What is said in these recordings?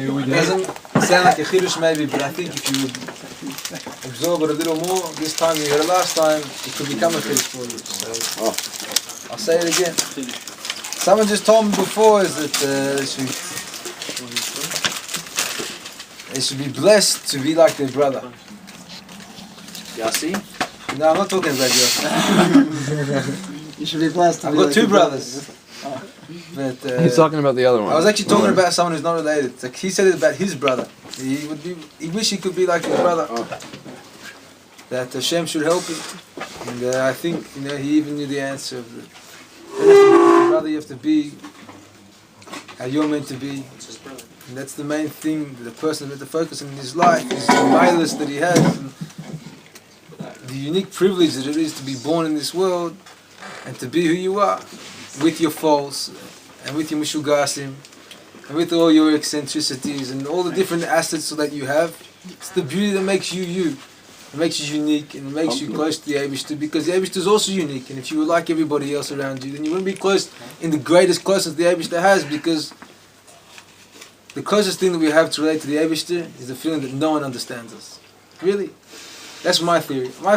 It doesn't sound like a chiddush maybe, but I think if you would absorb it a little more this time than you heard it last time, it could become a chiddush for you. So I'll say it again. Someone just told me before is that they should be blessed to be like their brother. Yossi? No, I'm not talking about Yossi. You should be blessed. I've got two brothers. But, he's talking about the other one. I was actually talking about someone who's not related. Like he said it about his brother. He wish he could be like his brother. That Hashem should help him. And I think he even knew the answer of the brother. You have to be how you're meant to be. And that's the main thing that the person is meant to focus on in his life. Is the milas that he has, and the unique privilege that it is to be born in this world and to be who you are, with your faults and with your mishugasim and with all your eccentricities and all the different assets that you have. It's the beauty that makes you you. It makes you unique and it makes you close to the Eibishter, because the Eibishter is also unique, and if you were like everybody else around you, then you wouldn't be close in the greatest closeness the Eibishter has, because the closest thing that we have to relate to the Eibishter is the feeling that no one understands us. Really. That's my theory. I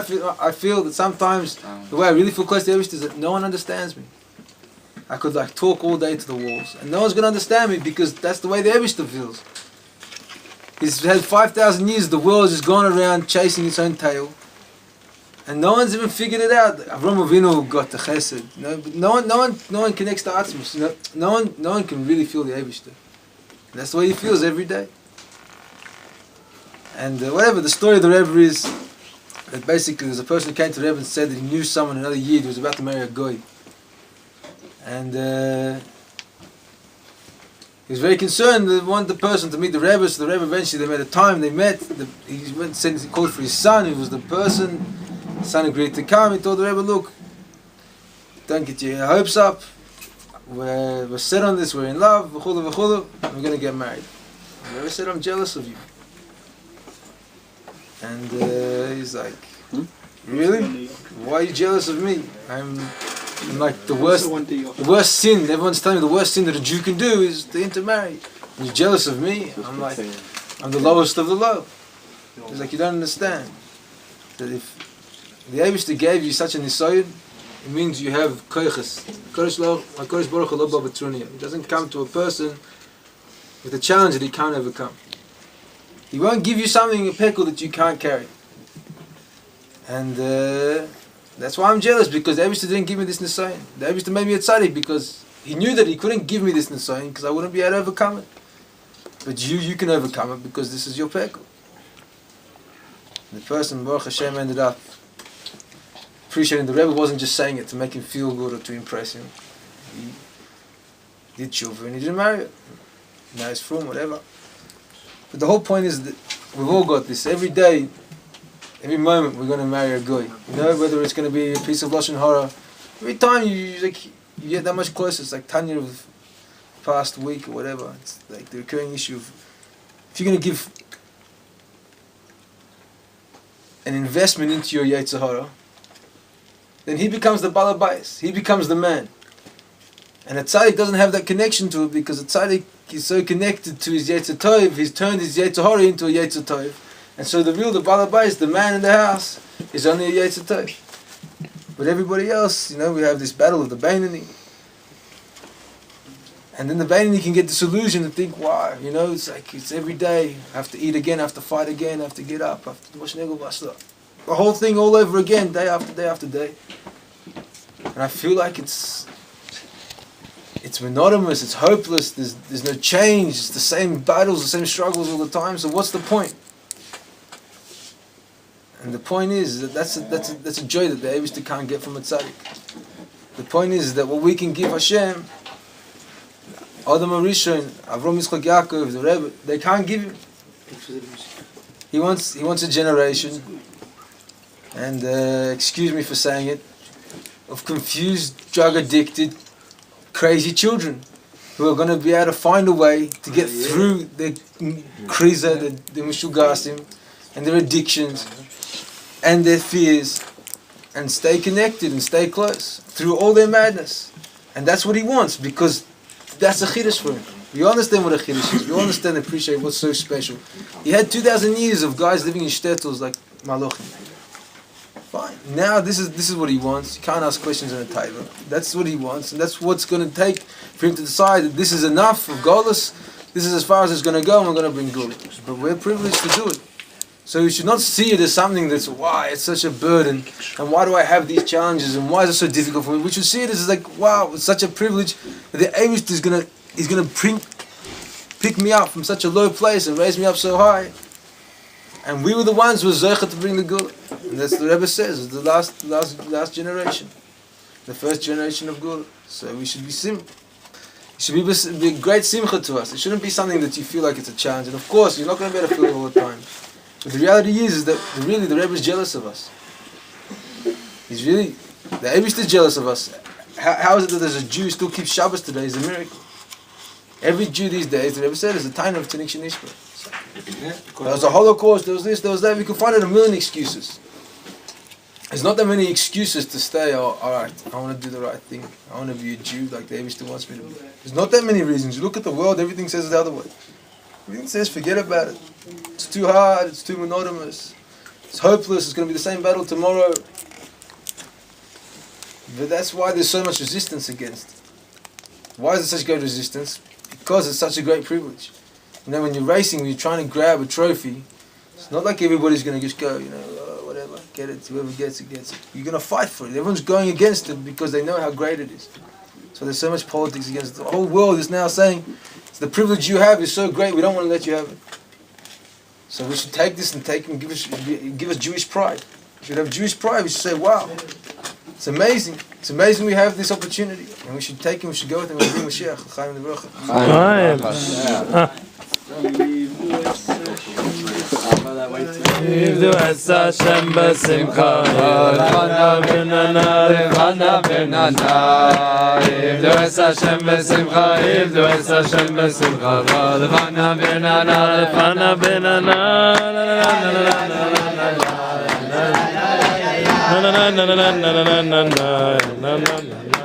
feel that sometimes the way I really feel close to the Eibishter is that no one understands me. I could talk all day to the walls, and no one's going to understand me, because that's the way the Eibishter feels. He's had 5,000 years, the world has just gone around chasing its own tail, and no one's even figured it out. Avram Avinu got the chesed. But no one connects to Atzmus. No one can really feel the Eibishter. That's the way he feels every day. And whatever the story of the Rebbe is, that basically there's a person who came to the Rebbe and said that he knew someone another year who was about to marry a goy. And he was very concerned that he wanted the person to meet the Rebbe, so the Rebbe eventually, they made a time, they met, he went and he called for his son, who was the person, the son agreed to come. He told the Rebbe, look, don't get your hopes up, we're set on this, we're in love, v'chulu v'chulu, and we're going to get married. The Rebbe said, I'm jealous of you. And he's like, really? Why are you jealous of me? I'm like the worst sin. Everyone's telling me the worst sin that a Jew can do is to intermarry. And you're jealous of me? I'm like, I'm the lowest of the low. He's like, you don't understand that if the Eibishter gave you such an nisoyed, it means you have koiches. Kodesh Baruch Hu lo ba b'trunia. He doesn't come to a person with a challenge that he can't overcome. He won't give you something, a pekel that you can't carry. And that's why I'm jealous, because the Eibishter didn't give me this nisayon. The Eibishter made me a tzaddik because he knew that he couldn't give me this nisayon because I wouldn't be able to overcome it. But you can overcome it because this is your pekel. The person, Baruch Hashem, ended up appreciating the Rebbe wasn't just saying it to make him feel good or to impress him. He did tshuva and he didn't marry it. Now he's from whatever. But the whole point is that we've all got this. Every day, every moment, we're going to marry a goy. You know, whether it's going to be a piece of lashon hara. Every time you get that much closer. It's like Tanya of the past week or whatever. It's like the recurring issue of, if you're going to give an investment into your yetzer hara, then he becomes the balabais. He becomes the man. And a tzaddik doesn't have that connection to it, because a tzaddik is so connected to his yetzer tov. He's turned his yetzer hara into a yetzer tov. And so the balabais, the man in the house, is only a yetzer tov. But everybody else, we have this battle of the Beinani. And then the Beinani can get disillusioned and think, why? It's like, it's every day. I have to eat again, I have to fight again, I have to get up, I have to wash negel basla. The whole thing all over again, day after day after day. And I feel like it's monotonous, it's hopeless, there's no change, it's the same battles, the same struggles all the time, so what's the point? And the point is that that's a joy that the Eibishter can't get from a tzaddik. The point is that what we can give Hashem, Adam HaRishon, Avram Yitzchak Yaakov, the Rebbe, they can't give him. He wants a generation, and excuse me for saying it, of confused, drug-addicted, crazy children who are going to be able to find a way to get through their kriza, their mishugasim, and their addictions, and their fears, and stay connected and stay close through all their madness. And that's what he wants, because that's a chiddush for him. We understand what a chiddush is. We understand and appreciate what's so special. He had 2,000 years of guys living in shtetls like Malachim. Fine. Now this is what he wants. You can't ask questions on a table. That's what he wants, and that's what's going to take for him to decide that this is enough of Golus. This is as far as it's going to go, and we're going to bring Gula. But we're privileged to do it. So you should not see it as something that's, why it's such a burden, and why do I have these challenges, and why is it so difficult for me? We should see it as like, wow, it's such a privilege that the Eibush is gonna pick me up from such a low place and raise me up so high. And we were the ones who were zeicha to bring the Gula. And that's what the Rebbe says, it's the last generation. The first generation of Gula. So we should be simple. It should be a great simcha to us. It shouldn't be something that you feel like it's a challenge. And of course, you're not going to be able to feel it all the time. But the reality is that really the Rebbe is jealous of us. He's really, the Eibush is jealous of us. How is it that there's a Jew who still keeps Shabbos today? It's a miracle. Every Jew these days, the Rebbe said, is a tiny of Tanik Shenishba. There was a Holocaust, there was this, there was that. We could find a million excuses. There's not that many excuses to stay, alright, I want to do the right thing. I want to be a Jew like the Eibush still wants me to be. There's not that many reasons. You look at the world, everything says the other way. Everything says forget about it. It's too hard, it's too monotonous. It's hopeless, it's going to be the same battle tomorrow. But that's why there's so much resistance against it. Why is there such great resistance? Because it's such a great privilege. You know, when you're racing, when you're trying to grab a trophy, it's not like everybody's going to just go, whatever, get it, whoever gets it, gets it. You're going to fight for it. Everyone's going against it because they know how great it is. So there's so much politics against it. The whole world is now saying, the privilege you have is so great, we don't want to let you have it. So we should take this and give us Jewish pride. We should have Jewish pride. We should say, wow, it's amazing. It's amazing we have this opportunity. And we should take him, we should go with him and bring Mashiach. Chaim Lebracha. Ivdu es Hashem b'simcha, Levana b'nana, Levana b'nana. Ivdu es Hashem b'simcha, Ivdu es Hashem b'simcha, Levana b'nana, Levana b'nana. Na na na na na na na na na na na na na.